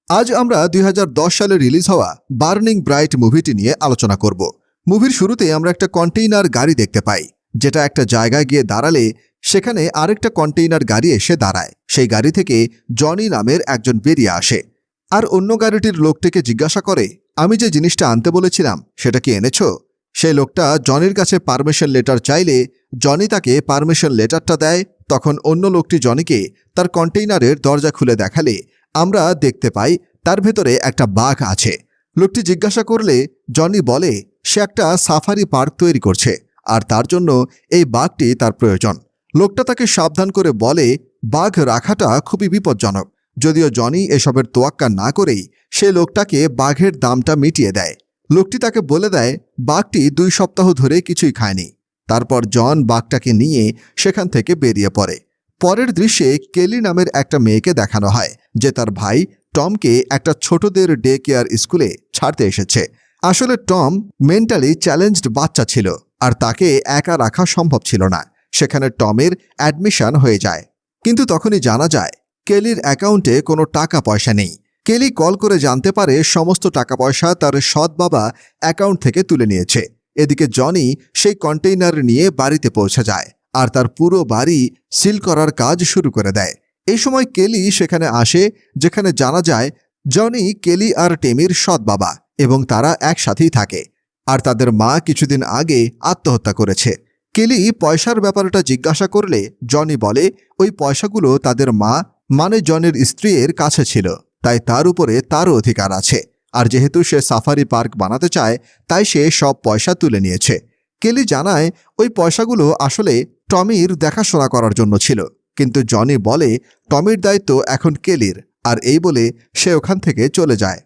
আজ আমরা 2010 সালে রিলিজ হওয়া বার্নিং ব্রাইট মুভিটি নিয়ে আলোচনা করব। মুভির শুরুতে আমরা একটা কন্টেইনার গাড়ি দেখতে পাই, যেটা একটা জায়গায় গিয়ে দাঁড়ালে সেখানে আরেকটা কন্টেইনার গাড়ি এসে দাঁড়ায়। সেই গাড়ি থেকে জনি নামের একজন বেরিয়ে আসে আর অন্য গাড়িটির লোকটিকে জিজ্ঞাসা করে, আমি যে জিনিসটা আনতে বলেছিলাম সেটা কি এনেছো? সেই লোকটা জনির কাছে পারমিশন লেটার চাইলে জনি তাকে পারমিশন লেটারটা দেয়। তখন অন্য লোকটি জনিকে তার কন্টেইনারের দরজা খুলে দেখালে আমরা দেখতে পাই তার ভেতরে একটা বাঘ আছে। লোকটি জিজ্ঞাসা করলে জনি বলে সে একটা সাফারি পার্ক তৈরি করছে আর তার জন্য এই বাঘটি তার প্রয়োজন। লোকটা তাকে সাবধান করে বলে বাঘ রাখাটা খুবই বিপজ্জনক। যদিও জনি এসবের তোয়াক্কা না করেই সে লোকটাকে বাঘের দামটা মিটিয়ে দেয়। লোকটি তাকে বলে দেয় বাঘটি 2 সপ্তাহ ধরে কিছুই খায়নি। তারপর জন বাঘটাকে নিয়ে সেখান থেকে বেরিয়ে পড়ে। পরের দৃশ্যে কেলি নামের একটা মেয়েকে দেখানো হয় যে তার ভাই টমকে একটা ছোটদের ডে কেয়ার স্কুলে ছাড়তে এসেছে। আসলে টম মেন্টালি চ্যালেঞ্জড বাচ্চা ছিল আর তাকে একা রাখা সম্ভব ছিল না। সেখানে টমের অ্যাডমিশন হয়ে যায়, কিন্তু তখনই জানা যায় কেলির অ্যাকাউন্টে কোনো টাকা পয়সা নেই। কেলি কল করে জানতে পারে সমস্ত টাকা পয়সা তার সৎ বাবা অ্যাকাউন্ট থেকে তুলে নিয়েছে। এদিকে জনি সেই কন্টেইনার নিয়ে বাড়িতে পৌঁছে যায় আর তার পুরো বাড়ি সিল করার কাজ শুরু করে দেয়। এই সময় কেলি সেখানে আসে, যেখানে জানা যায় জনি কেলি আর টেমির সৎ বাবা এবং তারা একসাথেই থাকে আর তাদের মা কিছুদিন আগে আত্মহত্যা করেছে। কেলি পয়সার ব্যাপারটা জিজ্ঞাসা করলে জনি বলে ওই পয়সাগুলো তাদের মা মানে জনের স্ত্রীর কাছে ছিল, তাই তার উপরে তারও অধিকার আছে। আর যেহেতু সে সাফারি পার্ক বানাতে চায় তাই সে সব পয়সা তুলে নিয়েছে। কেলি জানায় ওই পয়সাগুলো আসলে টমির দেখাশোনা করার জন্য ছিল, কিন্তু জনি বলে টমির দায়িত্ব এখন কেলির, আর এই বলে সে ওখান থেকে চলে যায়।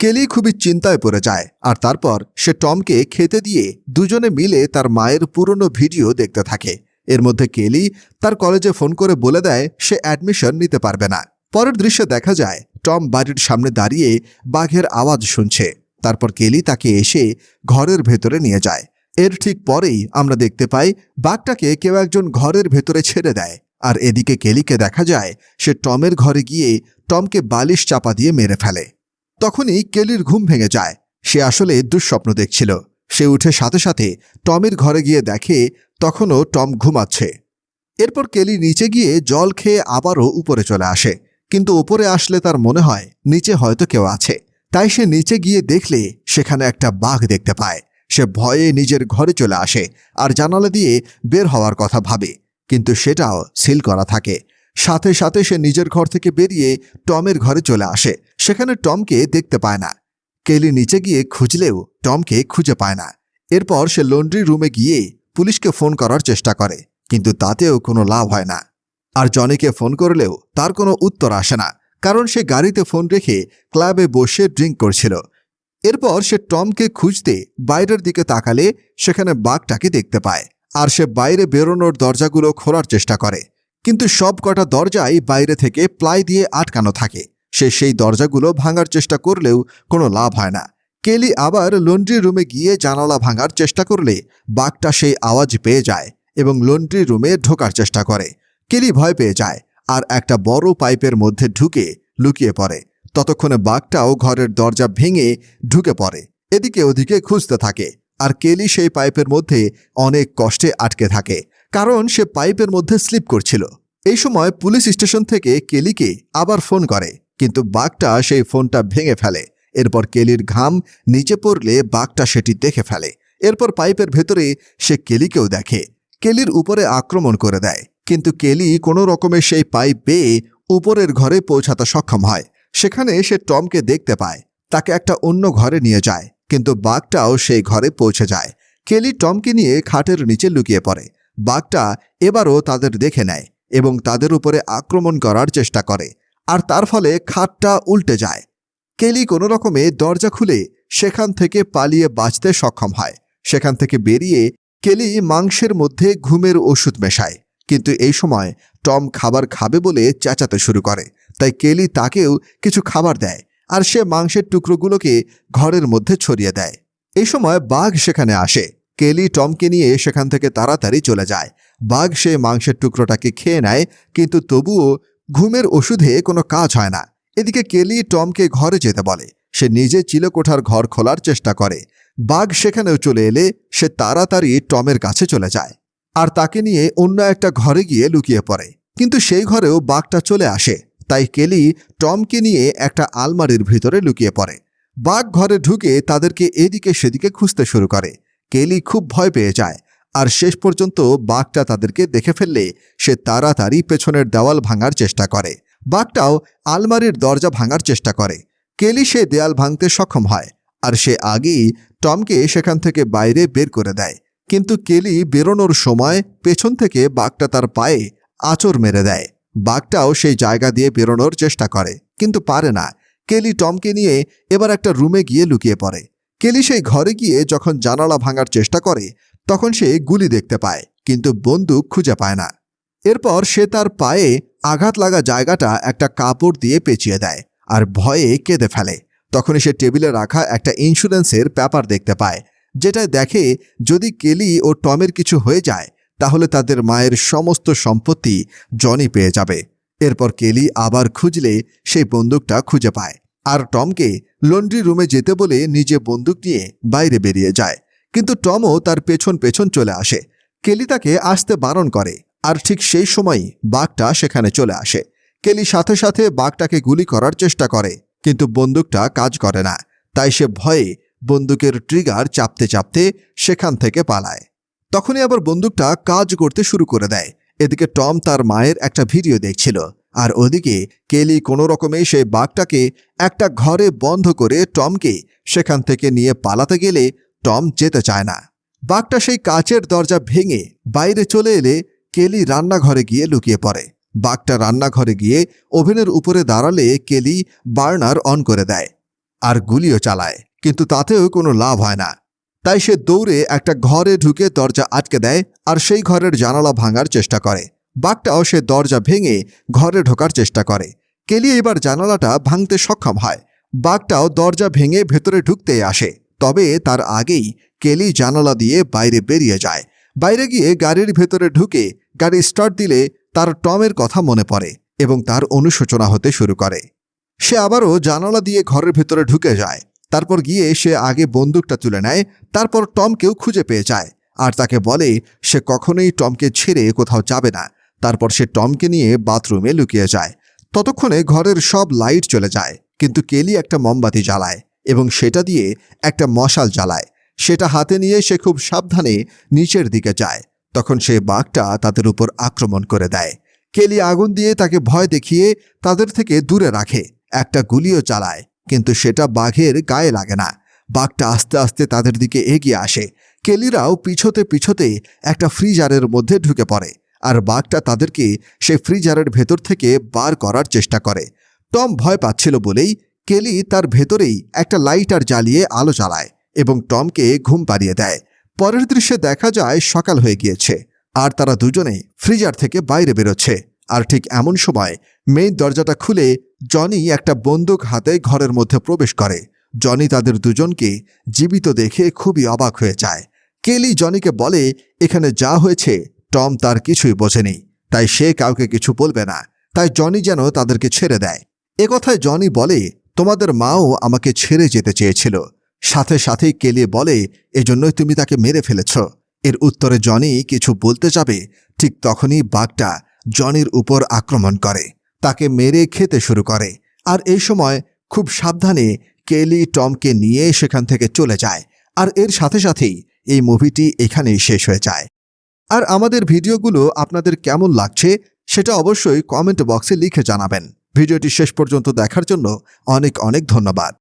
কেলি খুবই চিন্তায় পড়ে যায় আর তারপর সে টমকে খেতে দিয়ে দুজনে মিলে তার মায়ের পুরনো ভিডিও দেখতে থাকে। এর মধ্যে কেলি তার কলেজে ফোন করে বলে দেয় সে অ্যাডমিশন নিতে পারবে না। পরের দৃশ্যে দেখা যায় টম বাড়ির সামনে দাঁড়িয়ে বাঘের আওয়াজ শুনছে। তারপর কেলি তাকে এসে ঘরের ভেতরে নিয়ে যায়। এর ঠিক পরেই আমরা দেখতে পাই বাঘটাকে কেউ একজন ঘরের ভেতরে ছেড়ে দেয় আর এদিকে কেলিকে দেখা যায় সে টমের ঘরে গিয়ে টমকে বালিশ চাপা দিয়ে মেরে ফেলে। তখনই কেলির ঘুম ভেঙে যায়। সে আসলে দুঃস্বপ্ন দেখছিল। সে উঠে সাথে সাথে টমের ঘরে গিয়ে দেখে তখনও টম ঘুমাচ্ছে। এরপর কেলি নিচে গিয়ে জল খেয়ে আবারও উপরে চলে আসে, কিন্তু উপরে আসলে তার মনে হয় নিচে হয়তো কেউ আছে। তাই সে নিচে গিয়ে দেখলে সেখানে একটা বাঘ দেখতে পায়। সে ভয়ে নিজের ঘরে চলে আসে আর জানালা দিয়ে বের হওয়ার কথা ভাবে, কিন্তু সেটাও সিল করা থাকে। সাথে সাথে সে নিজের ঘর থেকে বেরিয়ে টমের ঘরে চলে আসে। সেখানে টমকে দেখতে পায় না। কেলি নিচে গিয়ে খুঁজলেও টমকে খুঁজে পায় না। এরপর সে লন্ড্রি রুমে গিয়ে পুলিশকে ফোন করার চেষ্টা করে, কিন্তু তাতেও কোনো লাভ হয় না। আর জনিকে ফোন করলেও তার কোনো উত্তর আসে না, কারণ সে গাড়িতে ফোন রেখে ক্লাবে বসে ড্রিঙ্ক করছিল। এরপর সে টমকে খুঁজতে বাইরের দিকে তাকালে সেখানে বাঘটাকে দেখতে পায় আর সে বাইরে বেরোনোর দরজাগুলো খোলার চেষ্টা করে, কিন্তু সব কটা দরজাই বাইরে থেকে প্লাই দিয়ে আটকানো থাকে। সে সেই দরজাগুলো ভাঙার চেষ্টা করলেও কোনো লাভ হয় না। কেলি আবার লন্ড্রি রুমে গিয়ে জানালা ভাঙার চেষ্টা করলে বাঘটা সেই আওয়াজ পেয়ে যায় এবং লন্ড্রি রুমে ঢোকার চেষ্টা করে। কেলি ভয় পেয়ে যায় আর একটা বড় পাইপের মধ্যে ঢুকে লুকিয়ে পড়ে। ততক্ষণে বাঘটাও ঘরের দরজা ভেঙে ঢুকে পড়ে। এদিকে ওদিকে খুঁজতে থাকে আর কেলি সেই পাইপের মধ্যে অনেক কষ্টে আটকে থাকে, কারণ সে পাইপের মধ্যে স্লিপ করছিল। এই সময় পুলিশ স্টেশন থেকে কেলিকে আবার ফোন করে, কিন্তু বাঘটা সেই ফোনটা ভেঙে ফেলে। এরপর কেলির ঘাম নিচে পড়লে বাঘটা সেটি দেখে ফেলে। এরপর পাইপের ভেতরে সে কেলিকেও দেখে। কেলির উপরে আক্রমণ করে দেয়, কিন্তু কেলি কোনো রকমে সেই পাইপ বেয়ে উপরের ঘরে পৌঁছাতে সক্ষম হয়। সেখানে সে টমকে দেখতে পায়। তাকে একটা অন্য ঘরে নিয়ে যায়, কিন্তু বাঘটাও সেই ঘরে পৌঁছে যায়। কেলি টমকে নিয়ে খাটের নিচে লুকিয়ে পড়ে। বাঘটা এবারও তাদের দেখে নেয় এবং তাদের উপরে আক্রমণ করার চেষ্টা করে, আর তার ফলে খাটটা উল্টে যায়। কেলি কোনো রকমে দরজা খুলে সেখান থেকে পালিয়ে বাঁচতে সক্ষম হয়। সেখান থেকে বেরিয়ে কেলি মাংসের মধ্যে ঘুমের ওষুধ মেশায়, কিন্তু এই সময় টম খাবার খাবে বলে চেঁচাতে শুরু করে। তাই কেলি তাকেও কিছু খাবার দেয় আর সে মাংসের টুকরোগুলোকে ঘরের মধ্যে ছড়িয়ে দেয়। এই সময় বাঘ সেখানে আসে। কেলি টমকে নিয়ে সেখান থেকে তাড়াতাড়ি চলে যায়। বাঘ সে মাংসের টুকরোটাকে খেয়ে নেয়, কিন্তু তবুও ঘুমের ওষুধে কোনো কাজ হয় না। এদিকে কেলি টমকে ঘরে যেতে বলে। সে নিজে চিলেকোঠার ঘর খোলার চেষ্টা করে। বাঘ সেখানেও চলে এলে সে তাড়াতাড়ি টমের কাছে চলে যায় আর তাকে নিয়ে অন্য একটা ঘরে গিয়ে লুকিয়ে পড়ে। কিন্তু সেই ঘরেও বাঘটা চলে আসে। তাই কেলি টমকে নিয়ে একটা আলমারির ভিতরে লুকিয়ে পড়ে। বাঘ ঘরে ঢুকে তাদেরকে এদিকে সেদিকে খুঁজতে শুরু করে। কেলি খুব ভয় পেয়ে যায় আর শেষ পর্যন্ত বাঘটা তাদেরকে দেখে ফেললে সে তাড়াতাড়ি পেছনের দেওয়াল ভাঙার চেষ্টা করে। বাঘটাও আলমারির দরজা ভাঙার চেষ্টা করে। কেলি সে দেয়াল ভাঙতে সক্ষম হয় আর সে আগেই টমকে সেখান থেকে বাইরে বের করে দেয়। কিন্তু কেলি বেরোনোর সময় পেছন থেকে বাঘটা তার পায়ে আঁচড় মেরে দেয়। বাঘটাও সেই জায়গা দিয়ে বেরোনোর চেষ্টা করে কিন্তু পারে না। কেলি টমকে নিয়ে এবার একটা রুমে গিয়ে লুকিয়ে পড়ে। কেলি সেই ঘরে গিয়ে যখন জানালা ভাঙার চেষ্টা করে তখন সে গুলি দেখতে পায় কিন্তু বন্দুক খুঁজে পায় না। এরপর সে তার পায়ে আঘাত লাগা জায়গাটা একটা কাপড় দিয়ে পেঁচিয়ে দেয় আর ভয়ে কেঁদে ফেলে। তখনই সে টেবিলে রাখা একটা ইন্স্যুরেন্সের পেপার দেখতে পায়, যেটায় দেখে যদি কেলি ও টমের কিছু হয়ে যায় তাহলে তাদের মায়ের সমস্ত সম্পত্তি জনি পেয়ে যাবে। এরপর কেলি আবার খুঁজলে সেই বন্দুকটা খুঁজে পায় আর টমকে লন্ড্রি রুমে যেতে বলে নিজে বন্দুক নিয়ে বাইরে বেরিয়ে যায়। কিন্তু টমও তার পেছন পেছন চলে আসে। কেলি তাকে আসতে বারণ করে আর ঠিক সেই সময়ই বাঘটা সেখানে চলে আসে। কেলি সাথে সাথে বাঘটাকে গুলি করার চেষ্টা করে কিন্তু বন্দুকটা কাজ করে না। তাই সে ভয়ে বন্দুকের ট্রিগার চাপতে চাপতে সেখান থেকে পালায়। তখনই আবার বন্দুকটা কাজ করতে শুরু করে দেয়। এদিকে টম তার মায়ের একটা ভিডিও দেখছিল আর ওদিকে কেলি কোনো রকমে সেই বাঘটাকে একটা ঘরে বন্ধ করে টমকে সেখান থেকে নিয়ে পালাতে গেলে টম যেতে চায় না। বাঘটা সেই কাচের দরজা ভেঙে বাইরে চলে এলে কেলি রান্নাঘরে গিয়ে লুকিয়ে পড়ে। বাঘটা রান্নাঘরে গিয়ে ওভেনের উপরে দাঁড়ালে কেলি বার্নার অন করে দেয় আর গুলিও চালায় কিন্তু তাতেও কোনো লাভ হয় না। তাই সে দৌড়ে একটা ঘরে ঢুকে দরজা আটকে দেয় আর সেই ঘরের জানালা ভাঙার চেষ্টা করে। বাঘটাও সে দরজা ভেঙে ঘরে ঢোকার চেষ্টা করে। কেলি এবার জানালাটা ভাঙতে সক্ষম হয়। বাঘটাও দরজা ভেঙে ভেতরে ঢুকতে আসে, তবে তার আগেই কেলি জানালা দিয়ে বাইরে বেরিয়ে যায়। বাইরে গিয়ে গাড়ির ভেতরে ঢুকে গাড়ি স্টার্ট দিলে তার টমের কথা মনে পড়ে এবং তার অনুশোচনা হতে শুরু করে। সে আবারও জানালা দিয়ে ঘরের ভেতরে ঢুকে যায়। তারপর গিয়ে সে আগে বন্দুকটা তুলে নেয়। তারপর টমকেও খুঁজে পেয়ে যায় আর তাকে বলে সে কখনোই টমকে ছেড়ে কোথাও যাবে না। তারপর সে টমকে নিয়ে বাথরুমে লুকিয়ে যায়। ততক্ষণে ঘরের সব লাইট চলে যায় কিন্তু কেলি একটা মোমবাতি জ্বালায় এবং সেটা দিয়ে একটা মশাল জ্বালায়। সেটা হাতে নিয়ে সে খুব সাবধানে নিচের দিকে যায়। তখন সে বাঘটা তাদের উপর আক্রমণ করে দেয়। কেলি আগুন দিয়ে তাকে ভয় দেখিয়ে তাদের থেকে দূরে রাখে। একটা গুলিও চালায় কিন্তু সেটা বাঘের গায়ে লাগে না। বাঘটা আস্তে আস্তে তাদের দিকে এগিয়ে আসে। কেলিরাও পিছোতে পিছোতে একটা ফ্রিজারের মধ্যে ঢুকে পড়ে আর বাঘটা তাদেরকে সেই ফ্রিজারের ভেতর থেকে বার করার চেষ্টা করে। টম ভয় পাচ্ছিল বলেই কেলি তার ভেতরেই একটা লাইটার জ্বালিয়ে আলো জ্বালায় এবং টমকে ঘুম পাড়িয়ে দেয়। পরের দৃশ্যে দেখা যায় সকাল হয়ে গিয়েছে আর তারা দুজনে ফ্রিজার থেকে বাইরে বেরোচ্ছে। আর ঠিক এমন সময় মেইন দরজাটা খুলে জনি একটা বন্দুক হাতে ঘরের মধ্যে প্রবেশ করে। জনি তাদের দুজনকে জীবিত দেখে খুবই অবাক হয়ে যায়। কেলি জনিকে বলে এখানে যা হয়েছে টম তার কিছুই বোঝেনি, তাই সে কাউকে কিছু বলবে না। তাই জনি যেন তাদেরকে ছেড়ে দেয়। একথায় জনি বলে তোমাদের মাও আমাকে ছেড়ে যেতে চেয়েছিল। সাথে সাথেই কেলি বলে এজন্যই তুমি তাকে মেরে ফেলেছ। এর উত্তরে জনি কিছু বলতে যাবে ঠিক তখনই বাঘটা জনির উপর আক্রমণ করে, তাকে মেরে খেতে শুরু করে। আর এই সময় খুব সাবধানে কেলি টমকে নিয়ে সেখান থেকে চলে যায়। আর এর সাথে সাথেই এই মুভিটি এখানেই শেষ হয়ে যায়। আর আমাদের ভিডিওগুলো আপনাদের কেমন লাগছে সেটা অবশ্যই কমেন্ট বক্সে লিখে জানাবেন। ভিডিওটি শেষ পর্যন্ত দেখার জন্য অনেক অনেক ধন্যবাদ।